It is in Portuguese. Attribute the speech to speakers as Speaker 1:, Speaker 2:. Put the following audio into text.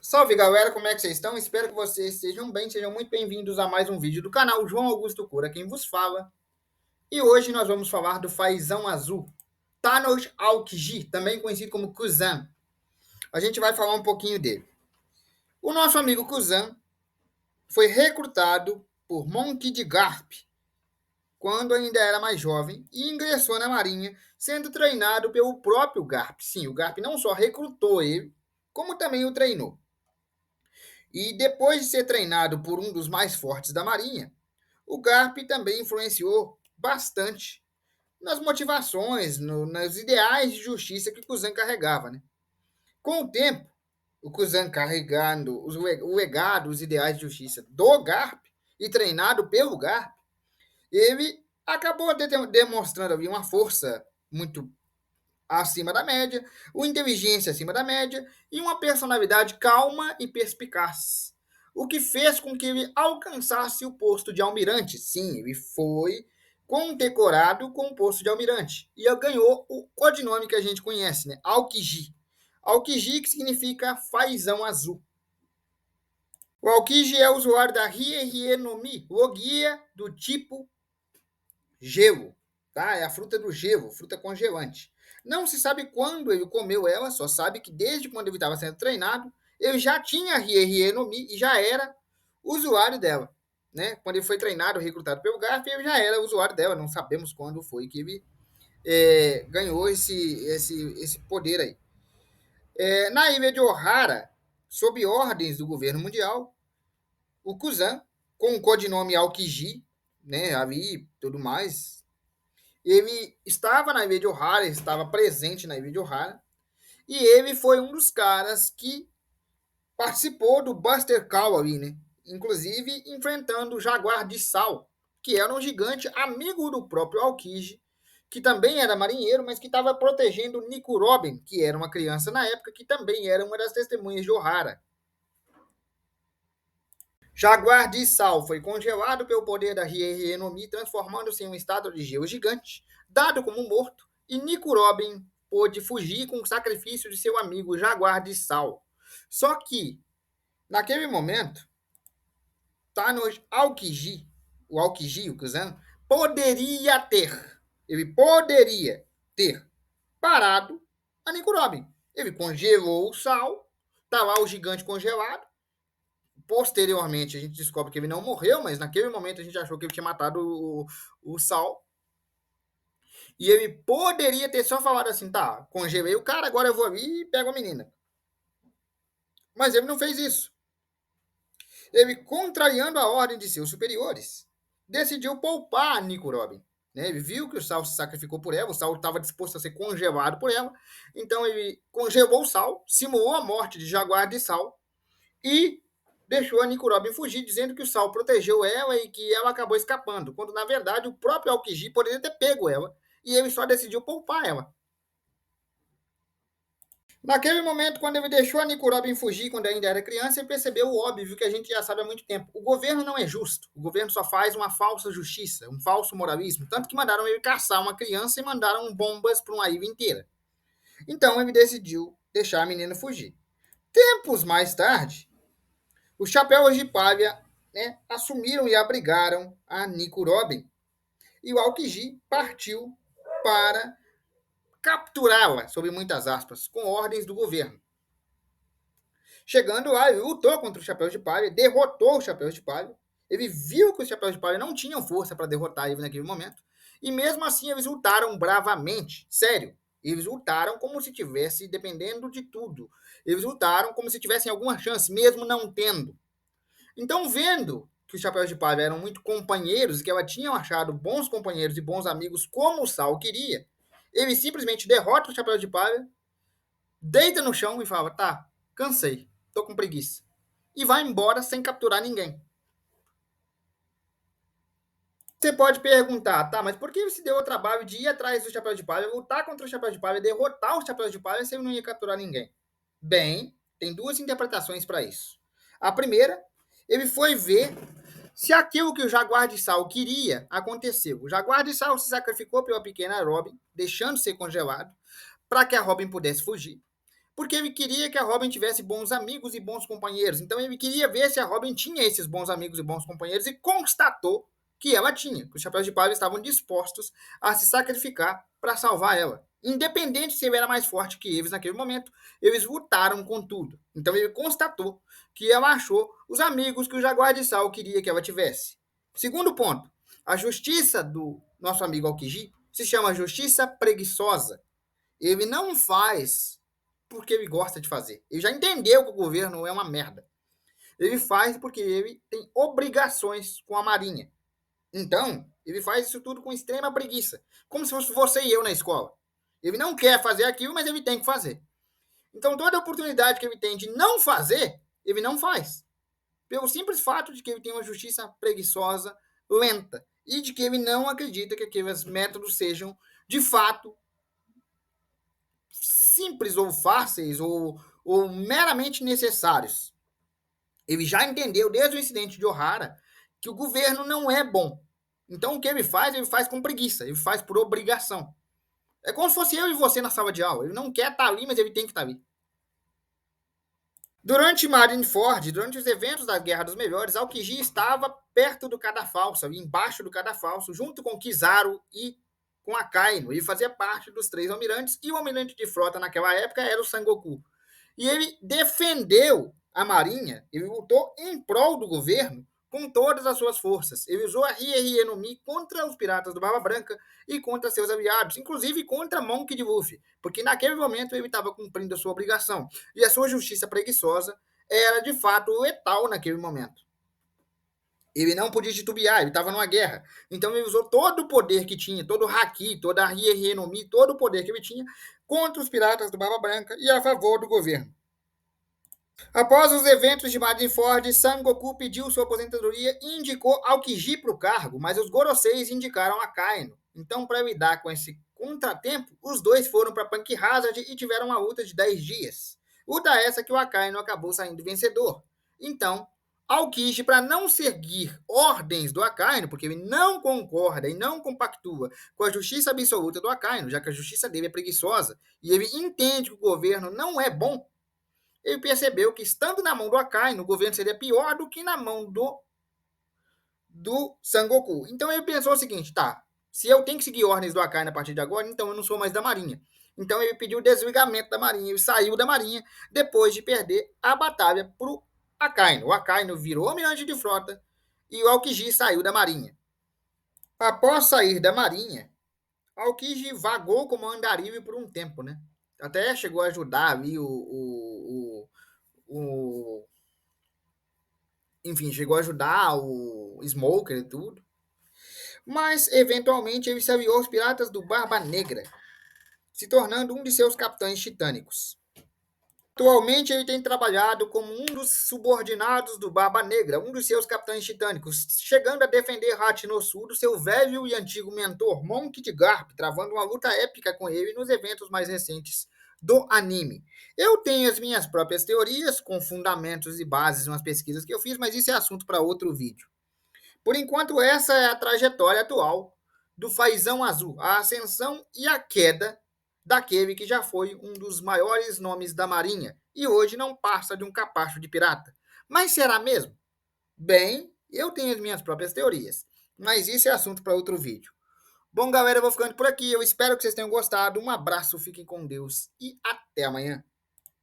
Speaker 1: Salve galera, como é que vocês estão? Espero que vocês estejam bem, sejam muito bem-vindos a mais um vídeo do canal João Augusto Cura, quem vos fala. E hoje nós vamos falar do Fazão Azul, Thanos Aokiji, também conhecido como Kuzan. A gente vai falar um pouquinho dele. O nosso amigo Kuzan foi recrutado por Monkey D. Garp quando ainda era mais jovem e ingressou na Marinha, sendo treinado pelo próprio Garp. Sim, o Garp não só recrutou ele, como também o treinou. E depois de ser treinado por um dos mais fortes da Marinha, o Garp também influenciou bastante nas motivações, nos ideais de justiça que o Kuzan carregava. Né? Com o tempo, o Kuzan carregando o legado, os ideais de justiça do Garp e treinado pelo Garp, ele acabou demonstrando ali uma força muito acima da média, uma inteligência acima da média e uma personalidade calma e perspicaz. O que fez com que ele alcançasse o posto de almirante. Sim, ele foi condecorado com o posto de almirante. E ele ganhou o codinome que a gente conhece, né? Aokiji. Aokiji, que significa fazão azul. O Aokiji é usuário da Rie no Mi, logia do tipo gelo, tá? É a fruta do gelo, fruta congelante. Não se sabe quando ele comeu ela, só sabe que desde quando ele estava sendo treinado, ele já tinha a Rie no Mi e já era usuário dela. Né? Quando ele foi treinado, recrutado pelo Garf, ele já era usuário dela. Não sabemos quando foi que ele ganhou esse poder aí. Na ilha de Ohara, sob ordens do governo mundial, o Kuzan, com o codinome Aokiji, né, ali tudo mais, ele estava na ilha de Ohara, estava presente na ilha de Ohara, e ele foi um dos caras que participou do Buster Call ali, né? Inclusive enfrentando o Jaguar de Sal, que era um gigante amigo do próprio Aokiji, que também era marinheiro, mas que estava protegendo Nico Robin, que era uma criança na época, que também era uma das testemunhas de Ohara. Jaguar de Sal foi congelado pelo poder da Rie no Mi, transformando-se em um estátua de gelo gigante, dado como morto, e Nico Robin pôde fugir com o sacrifício de seu amigo Jaguar de Sal. Só que, naquele momento, Thanos Aokiji, o Kuzan, ele poderia ter parado a Nico Robin. Ele congelou o Sal, tá lá o gigante congelado. Posteriormente, a gente descobre que ele não morreu, mas naquele momento a gente achou que ele tinha matado o Sal. E ele poderia ter só falado assim, tá, congelei o cara, agora eu vou ali e pego a menina. Mas ele não fez isso. Ele, contrariando a ordem de seus superiores, decidiu poupar a Nico Robin. Né? Ele viu que o Sal se sacrificou por ela, o Sal estava disposto a ser congelado por ela, então ele congelou o Sal, simulou a morte de Jaguar de Sal e deixou a Nico Robin fugir, dizendo que o Sal protegeu ela e que ela acabou escapando, quando na verdade o próprio Aokiji poderia ter pego ela e ele só decidiu poupar ela. Naquele momento, quando ele deixou a Nico Robin fugir, quando ainda era criança, ele percebeu o óbvio que a gente já sabe há muito tempo. O governo não é justo. O governo só faz uma falsa justiça, um falso moralismo. Tanto que mandaram ele caçar uma criança e mandaram bombas para uma ilha inteira. Então ele decidiu deixar a menina fugir. Tempos mais tarde, os chapéus de palha, né, assumiram e abrigaram a Nico Robin. E o Aokiji partiu para capturá-la, sob muitas aspas, com ordens do governo. Chegando lá, ele lutou contra o Chapéu de Palha, derrotou o Chapéu de Palha. Ele viu que os Chapéus de Palha não tinham força para derrotar ele naquele momento. E mesmo assim eles lutaram bravamente. Sério. Eles lutaram como se tivesse dependendo de tudo. Eles lutaram como se tivessem alguma chance, mesmo não tendo. Então, vendo que os Chapéus de Palha eram muito companheiros e que ela tinha achado bons companheiros e bons amigos como o Sal queria, ele simplesmente derrota os Chapéus de Palha, deita no chão e fala, tá, cansei, tô com preguiça. E vai embora sem capturar ninguém. Você pode perguntar, tá, mas por que ele se deu o trabalho de ir atrás do Chapéu de Palha, lutar contra o Chapéu de Palha, derrotar o Chapéu de Palha se ele não ia capturar ninguém? Bem, tem duas interpretações para isso. A primeira, ele foi ver se aquilo que o Jaguar de Sal queria aconteceu. O Jaguar de Sal se sacrificou pela pequena Robin, deixando ser congelado, para que a Robin pudesse fugir. porque ele queria que a Robin tivesse bons amigos e bons companheiros. Então ele queria ver se a Robin tinha esses bons amigos e bons companheiros e constatou que ela tinha, que os Chapéus de Palha estavam dispostos a se sacrificar para salvar ela. Independente se ele era mais forte que eles naquele momento, eles lutaram com tudo. Então ele constatou que ela achou os amigos que o Jaguar de Sal queria que ela tivesse. Segundo ponto, a justiça do nosso amigo Aokiji se chama justiça preguiçosa. Ele não faz porque ele gosta de fazer. Ele já entendeu que o governo é uma merda. Ele faz porque ele tem obrigações com a Marinha. Então, ele faz isso tudo com extrema preguiça. Como se fosse você e eu na escola. Ele não quer fazer aquilo, mas ele tem que fazer. Então, toda oportunidade que ele tem de não fazer, ele não faz. Pelo simples fato de que ele tem uma justiça preguiçosa, lenta, e de que ele não acredita que aqueles métodos sejam, de fato, simples ou fáceis ou meramente necessários. Ele já entendeu desde o incidente de Ohara que o governo não é bom. Então o que ele faz com preguiça, ele faz por obrigação. É como se fosse eu e você na sala de aula. Ele não quer estar ali, mas ele tem que estar ali. Durante Marineford, durante os eventos da Guerra dos Melhores, Aokiji estava perto do cadafalso, ali embaixo do cadafalso, junto com Kizaru e com Akainu. Ele fazia parte dos 3 almirantes, e o almirante de frota naquela época era o Sangoku. E ele defendeu a marinha, ele lutou em prol do governo com todas as suas forças. Ele usou a Rie no Mi contra os piratas do Barba Branca e contra seus aliados, inclusive contra Monk de Luffy, porque naquele momento ele estava cumprindo a sua obrigação. E a sua justiça preguiçosa era, de fato, letal naquele momento. Ele não podia titubear, ele estava numa guerra. Então ele usou todo o poder que tinha, todo o haki, toda a Rie no Mi, todo o poder que ele tinha contra os piratas do Barba Branca e a favor do governo. Após os eventos de Marineford, Sangoku pediu sua aposentadoria e indicou Aokiji para o cargo, mas os Goroseis indicaram Akainu. Então, para lidar com esse contratempo, os dois foram para Punk Hazard e tiveram uma luta de 10 dias. Luta essa que o Akainu acabou saindo vencedor. Então, Aokiji, para não seguir ordens do Akainu, porque ele não concorda e não compactua com a justiça absoluta do Akainu, já que a justiça dele é preguiçosa, e ele entende que o governo não é bom, ele percebeu que, estando na mão do Akainu, o governo seria pior do que na mão do Sangoku. Então ele pensou o seguinte, tá, se eu tenho que seguir ordens do Akainu a partir de agora, então eu não sou mais da Marinha. Então ele pediu o desligamento da Marinha, ele saiu da Marinha depois de perder a batalha pro Akainu. O Akainu virou almirante de frota e o Aokiji saiu da Marinha. Após sair da Marinha, Aokiji vagou como andarilho por um tempo, né? Até chegou a ajudar ali enfim, chegou a ajudar o Smoker e tudo. Mas, eventualmente, ele se aliou aos piratas do Barba Negra, se tornando um de seus capitães titânicos. Atualmente, ele tem trabalhado como um dos subordinados do Barba Negra, um dos seus capitães titânicos, chegando a defender Hachinosu, seu velho e antigo mentor, Monk de Garp, travando uma luta épica com ele nos eventos mais recentes do anime. Eu tenho as minhas próprias teorias, com fundamentos e bases nas pesquisas que eu fiz, mas isso é assunto para outro vídeo. Por enquanto, essa é a trajetória atual do Fazão Azul, a ascensão e a queda daquele que já foi um dos maiores nomes da Marinha e hoje não passa de um capacho de pirata. Mas será mesmo? Bem, eu tenho as minhas próprias teorias, mas isso é assunto para outro vídeo. Bom, galera, eu vou ficando por aqui. Eu espero que vocês tenham gostado. Um abraço, fiquem com Deus e até amanhã.